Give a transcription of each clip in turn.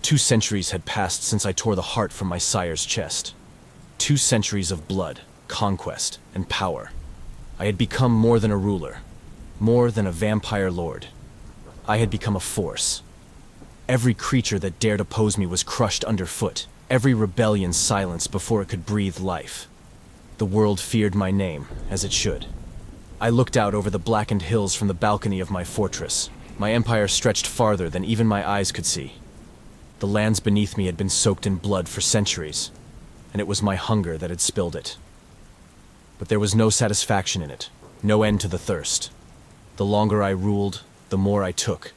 2 centuries had passed since I tore the heart from my sire's chest. 2 centuries of blood, conquest, and power. I had become more than a ruler, more than a vampire lord. I had become a force. Every creature that dared oppose me was crushed underfoot, every rebellion silenced before it could breathe life. The world feared my name, as it should. I looked out over the blackened hills from the balcony of my fortress. My empire stretched farther than even my eyes could see. The lands beneath me had been soaked in blood for centuries, and it was my hunger that had spilled it. But there was no satisfaction in it, no end to the thirst. The longer I ruled, the more I took,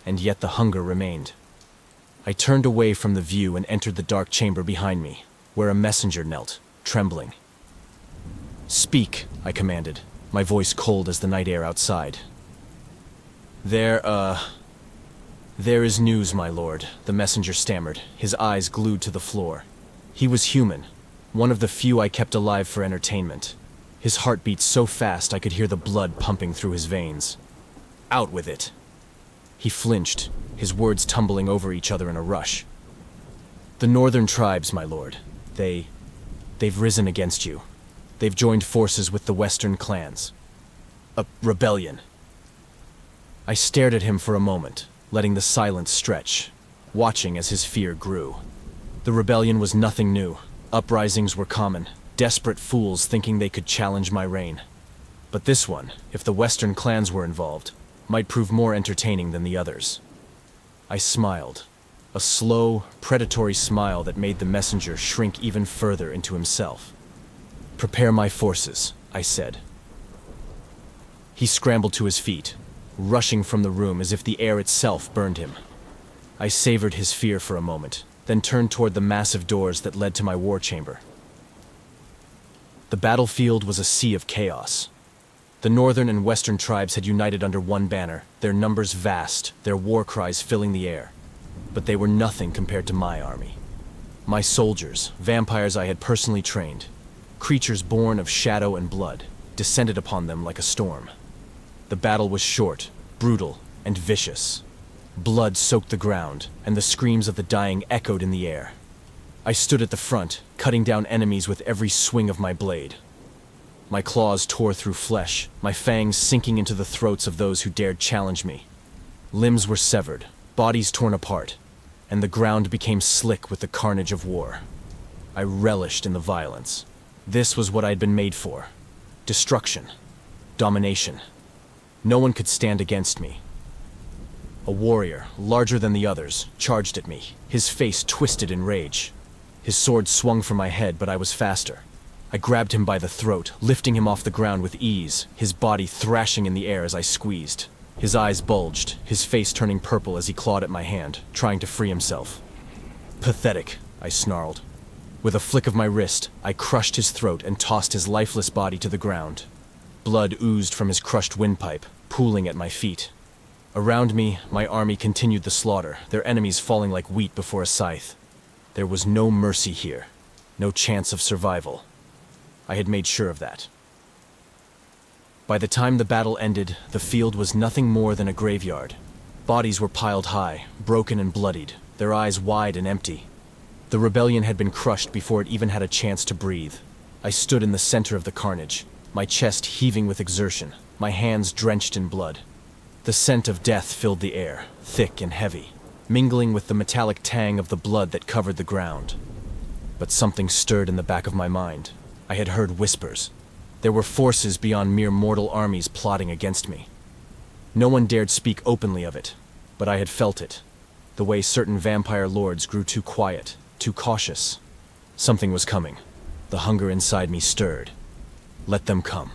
and yet the hunger remained. I turned away from the view and entered the dark chamber behind me, where a messenger knelt, trembling. "Speak," I commanded, my voice cold as the night air outside. There is news, my lord," the messenger stammered, his eyes glued to the floor. He was human, one of the few I kept alive for entertainment. His heart beat so fast I could hear the blood pumping through his veins. "Out with it." He flinched, his words tumbling over each other in a rush. "The northern tribes, my lord, they've risen against you. They've joined forces with the western clans. A rebellion." I stared at him for a moment, letting the silence stretch, watching as his fear grew. The rebellion was nothing new. Uprisings were common, desperate fools thinking they could challenge my reign. But this one, if the western clans were involved, might prove more entertaining than the others. I smiled, a slow, predatory smile that made the messenger shrink even further into himself. "Prepare my forces," I said. He scrambled to his feet, rushing from the room as if the air itself burned him. I savored his fear for a moment, then turned toward the massive doors that led to my war chamber. The battlefield was a sea of chaos. The northern and western tribes had united under one banner, their numbers vast, their war cries filling the air. But they were nothing compared to my army. My soldiers, vampires I had personally trained, creatures born of shadow and blood, descended upon them like a storm. The battle was short, brutal, and vicious. Blood soaked the ground, and the screams of the dying echoed in the air. I stood at the front, cutting down enemies with every swing of my blade. My claws tore through flesh, my fangs sinking into the throats of those who dared challenge me. Limbs were severed, bodies torn apart, and the ground became slick with the carnage of war. I relished in the violence. This was what I had been made for. Destruction. Domination. No one could stand against me. A warrior, larger than the others, charged at me, his face twisted in rage. His sword swung for my head, but I was faster. I grabbed him by the throat, lifting him off the ground with ease, his body thrashing in the air as I squeezed. His eyes bulged, his face turning purple as he clawed at my hand, trying to free himself. "Pathetic," I snarled. With a flick of my wrist, I crushed his throat and tossed his lifeless body to the ground. Blood oozed from his crushed windpipe, pooling at my feet. Around me, my army continued the slaughter, their enemies falling like wheat before a scythe. There was no mercy here, no chance of survival. I had made sure of that. By the time the battle ended, the field was nothing more than a graveyard. Bodies were piled high, broken and bloodied, their eyes wide and empty. The rebellion had been crushed before it even had a chance to breathe. I stood in the center of the carnage, my chest heaving with exertion, my hands drenched in blood. The scent of death filled the air, thick and heavy, mingling with the metallic tang of the blood that covered the ground. But something stirred in the back of my mind. I had heard whispers. There were forces beyond mere mortal armies plotting against me. No one dared speak openly of it, but I had felt it. The way certain vampire lords grew too quiet, too cautious. Something was coming. The hunger inside me stirred. Let them come.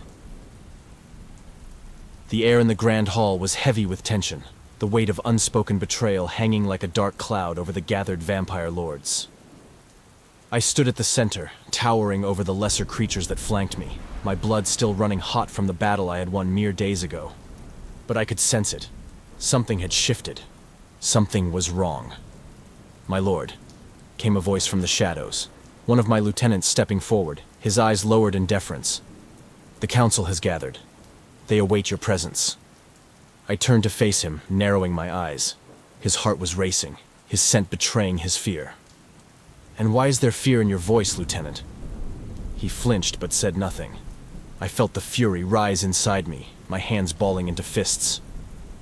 The air in the grand hall was heavy with tension, the weight of unspoken betrayal hanging like a dark cloud over the gathered vampire lords. I stood at the center, towering over the lesser creatures that flanked me, my blood still running hot from the battle I had won mere days ago. But I could sense it. Something had shifted. Something was wrong. "My lord," came a voice from the shadows, one of my lieutenants stepping forward, his eyes lowered in deference. "The council has gathered. They await your presence." I turned to face him, narrowing my eyes. His heart was racing. his scent betraying his fear. "And why is there fear in your voice, Lieutenant?" He flinched but said nothing. I felt the fury rise inside me, my hands balling into fists.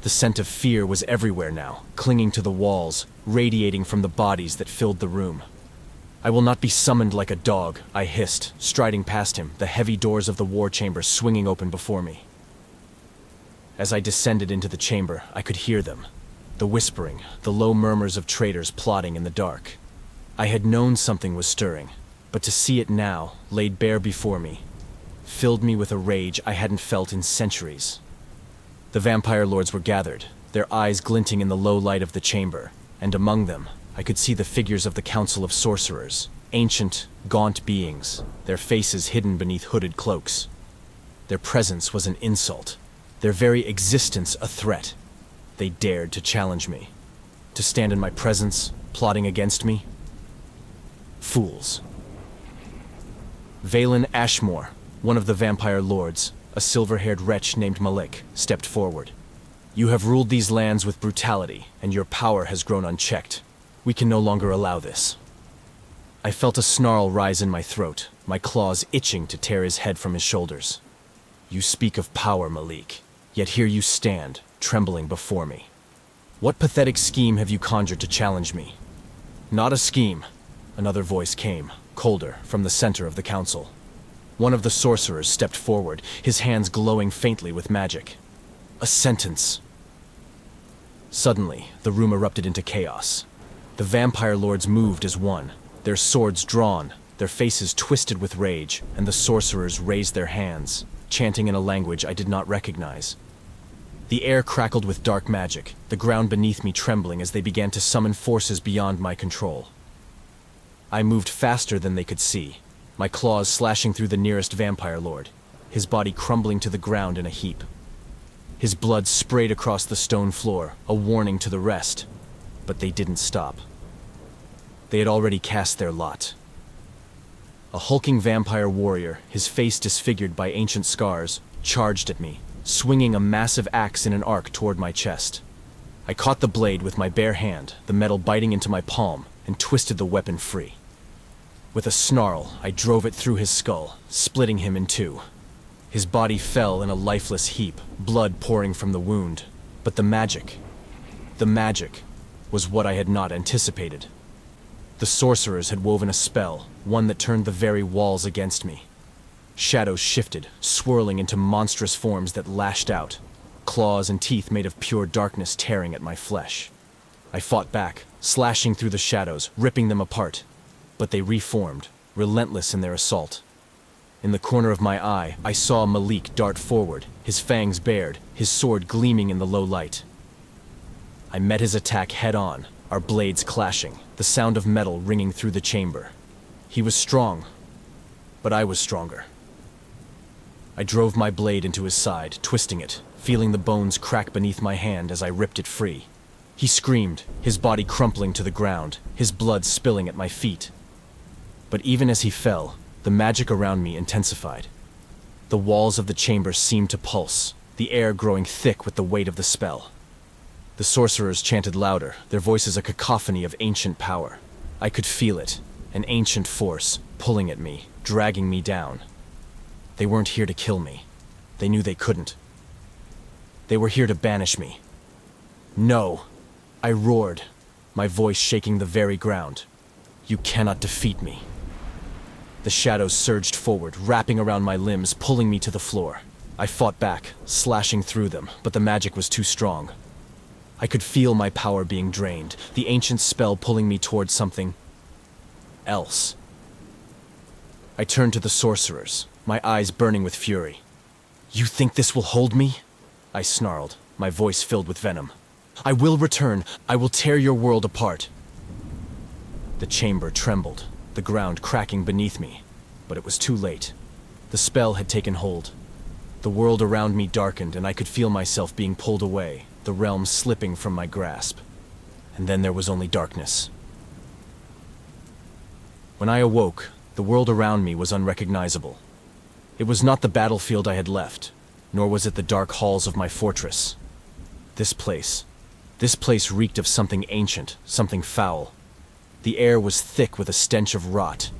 The scent of fear was everywhere now, clinging to the walls, radiating from the bodies that filled the room. "I will not be summoned like a dog," I hissed, striding past him, the heavy doors of the war chamber swinging open before me. As I descended into the chamber, I could hear them. The whispering, the low murmurs of traitors plotting in the dark. I had known something was stirring, but to see it now, laid bare before me, filled me with a rage I hadn't felt in centuries. The vampire lords were gathered, their eyes glinting in the low light of the chamber, and among them, I could see the figures of the Council of Sorcerers, ancient, gaunt beings, their faces hidden beneath hooded cloaks. Their presence was an insult, their very existence a threat. They dared to challenge me, to stand in my presence, plotting against me. Fools. Valen Ashmore, one of the vampire lords, a silver-haired wretch named Malik, stepped forward. "You have ruled these lands with brutality, and your power has grown unchecked. We can no longer allow this." I felt a snarl rise in my throat, my claws itching to tear his head from his shoulders. "You speak of power, Malik, yet here you stand, trembling before me. What pathetic scheme have you conjured to challenge me?" "Not a scheme," another voice came, colder, from the center of the council. One of the sorcerers stepped forward, his hands glowing faintly with magic. "A sentence." Suddenly, the room erupted into chaos. The vampire lords moved as one, their swords drawn, their faces twisted with rage, and the sorcerers raised their hands, chanting in a language I did not recognize. The air crackled with dark magic, the ground beneath me trembling as they began to summon forces beyond my control. I moved faster than they could see, my claws slashing through the nearest vampire lord, his body crumbling to the ground in a heap. His blood sprayed across the stone floor, a warning to the rest, but they didn't stop. They had already cast their lot. A hulking vampire warrior, his face disfigured by ancient scars, charged at me, swinging a massive axe in an arc toward my chest. I caught the blade with my bare hand, the metal biting into my palm, and twisted the weapon free. With a snarl, I drove it through his skull, splitting him in two. His body fell in a lifeless heap, blood pouring from the wound. But the magic was what I had not anticipated. The sorcerers had woven a spell, one that turned the very walls against me. Shadows shifted, swirling into monstrous forms that lashed out, claws and teeth made of pure darkness tearing at my flesh. I fought back, slashing through the shadows, ripping them apart. But they reformed, relentless in their assault. In the corner of my eye, I saw Malik dart forward, his fangs bared, his sword gleaming in the low light. I met his attack head-on, our blades clashing, the sound of metal ringing through the chamber. He was strong, but I was stronger. I drove my blade into his side, twisting it, feeling the bones crack beneath my hand as I ripped it free. He screamed, his body crumpling to the ground, his blood spilling at my feet. But even as he fell, the magic around me intensified. The walls of the chamber seemed to pulse, the air growing thick with the weight of the spell. The sorcerers chanted louder, their voices a cacophony of ancient power. I could feel it, an ancient force, pulling at me, dragging me down. They weren't here to kill me. They knew they couldn't. They were here to banish me. "No!" I roared, my voice shaking the very ground. "You cannot defeat me." The shadows surged forward, wrapping around my limbs, pulling me to the floor. I fought back, slashing through them, but the magic was too strong. I could feel my power being drained, the ancient spell pulling me towards something else. I turned to the sorcerers, my eyes burning with fury. "You think this will hold me?" I snarled, my voice filled with venom. "I will return. I will tear your world apart." The chamber trembled, the ground cracking beneath me, but it was too late. The spell had taken hold. The world around me darkened, and I could feel myself being pulled away, the realm slipping from my grasp. And then there was only darkness. When I awoke, the world around me was unrecognizable. It was not the battlefield I had left, nor was it the dark halls of my fortress. This place, This place reeked of something ancient, something foul. The air was thick with a stench of rot,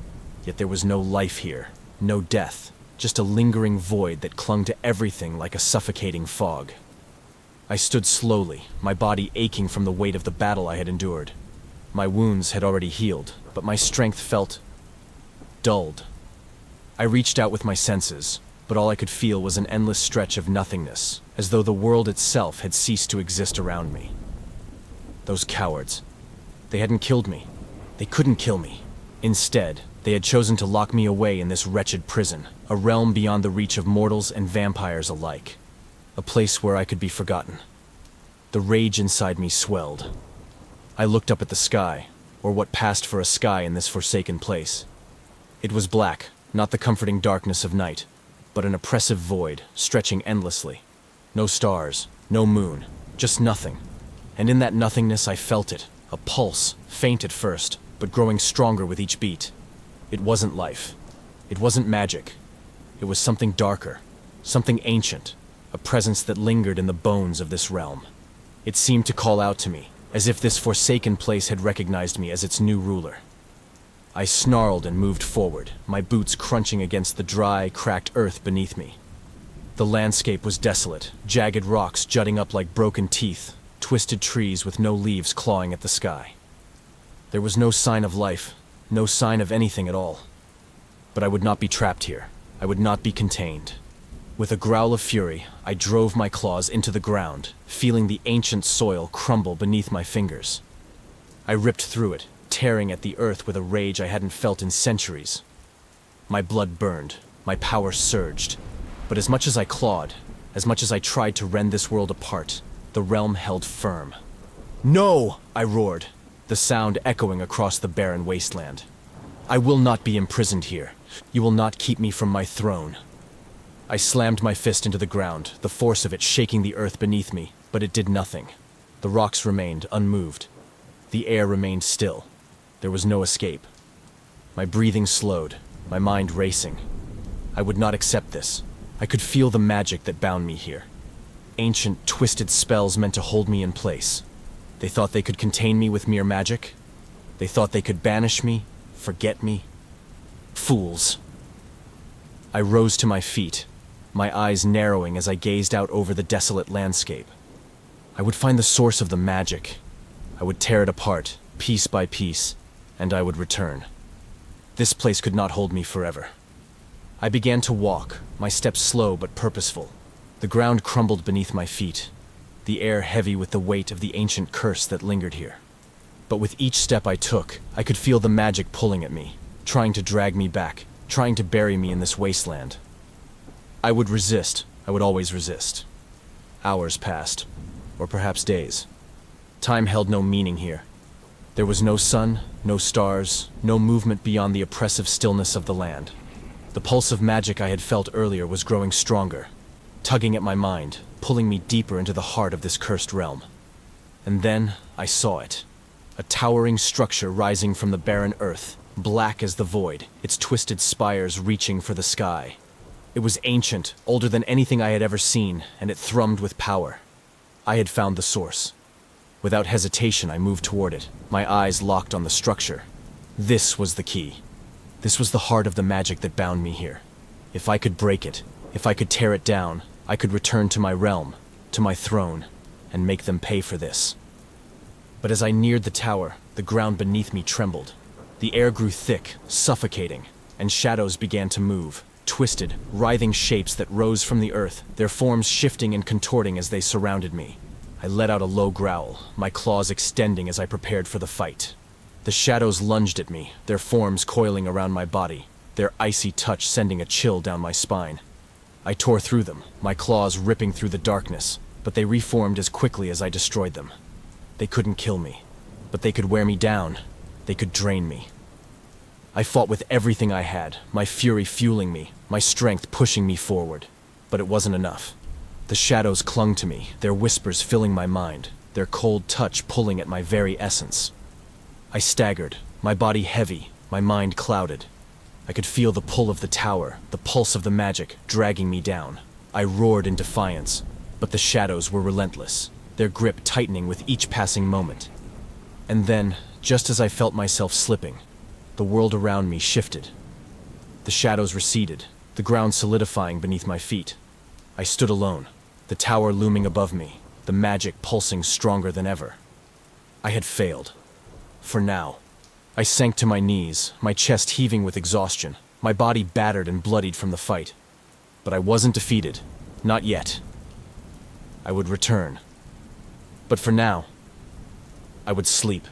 yet there was no life here, no death, just a lingering void that clung to everything like a suffocating fog. I stood slowly, my body aching from the weight of the battle I had endured. My wounds had already healed, but my strength felt dulled. I reached out with my senses, but all I could feel was an endless stretch of nothingness, as though the world itself had ceased to exist around me. Those cowards. They hadn't killed me. They couldn't kill me. Instead, they had chosen to lock me away in this wretched prison, a realm beyond the reach of mortals and vampires alike. A place where I could be forgotten. The rage inside me swelled. I looked up at the sky, or what passed for a sky in this forsaken place. It was black, not the comforting darkness of night, but an oppressive void, stretching endlessly. No stars, no moon, just nothing. And in that nothingness I felt it, a pulse, faint at first, but growing stronger with each beat. It wasn't life. It wasn't magic. It was something darker, something ancient, a presence that lingered in the bones of this realm. It seemed to call out to me, as if this forsaken place had recognized me as its new ruler. I snarled and moved forward, my boots crunching against the dry, cracked earth beneath me. The landscape was desolate, jagged rocks jutting up like broken teeth, twisted trees with no leaves clawing at the sky. There was no sign of life, no sign of anything at all. But I would not be trapped here. I would not be contained. With a growl of fury, I drove my claws into the ground, feeling the ancient soil crumble beneath my fingers. I ripped through it, tearing at the earth with a rage I hadn't felt in centuries. My blood burned, my power surged, but as much as I clawed, as much as I tried to rend this world apart, the realm held firm. "No!" I roared, the sound echoing across the barren wasteland. "I will not be imprisoned here. You will not keep me from my throne." I slammed my fist into the ground, the force of it shaking the earth beneath me, but it did nothing. The rocks remained unmoved. The air remained still. There was no escape. My breathing slowed, my mind racing. I would not accept this. I could feel the magic that bound me here. Ancient, twisted spells meant to hold me in place. They thought they could contain me with mere magic. They thought they could banish me, forget me. Fools. I rose to my feet, my eyes narrowing as I gazed out over the desolate landscape. I would find the source of the magic. I would tear it apart, piece by piece, and I would return. This place could not hold me forever. I began to walk, my steps slow but purposeful. The ground crumbled beneath my feet, the air heavy with the weight of the ancient curse that lingered here. But with each step I took, I could feel the magic pulling at me, trying to drag me back, trying to bury me in this wasteland. I would resist. I would always resist. Hours passed, or perhaps days. Time held no meaning here. There was no sun, no stars, no movement beyond the oppressive stillness of the land. The pulse of magic I had felt earlier was growing stronger, tugging at my mind, pulling me deeper into the heart of this cursed realm. And then I saw it. A towering structure rising from the barren earth, black as the void, its twisted spires reaching for the sky. It was ancient, older than anything I had ever seen, and it thrummed with power. I had found the source. Without hesitation, I moved toward it, my eyes locked on the structure. This was the key. This was the heart of the magic that bound me here. If I could break it, if I could tear it down, I could return to my realm, to my throne, and make them pay for this. But as I neared the tower, the ground beneath me trembled. The air grew thick, suffocating, and shadows began to move, twisted, writhing shapes that rose from the earth, their forms shifting and contorting as they surrounded me. I let out a low growl, my claws extending as I prepared for the fight. The shadows lunged at me, their forms coiling around my body, their icy touch sending a chill down my spine. I tore through them, my claws ripping through the darkness, but they reformed as quickly as I destroyed them. They couldn't kill me, but they could wear me down. They could drain me. I fought with everything I had, my fury fueling me, my strength pushing me forward. But it wasn't enough. The shadows clung to me, their whispers filling my mind, their cold touch pulling at my very essence. I staggered, my body heavy, my mind clouded. I could feel the pull of the tower, the pulse of the magic, dragging me down. I roared in defiance, but the shadows were relentless. their grip tightening with each passing moment. And then, just as I felt myself slipping, the world around me shifted. The shadows receded, the ground solidifying beneath my feet. I stood alone, the tower looming above me, the magic pulsing stronger than ever. I had failed. For now. I sank to my knees, my chest heaving with exhaustion, my body battered and bloodied from the fight. But I wasn't defeated. Not yet. I would return. But for now, I would sleep.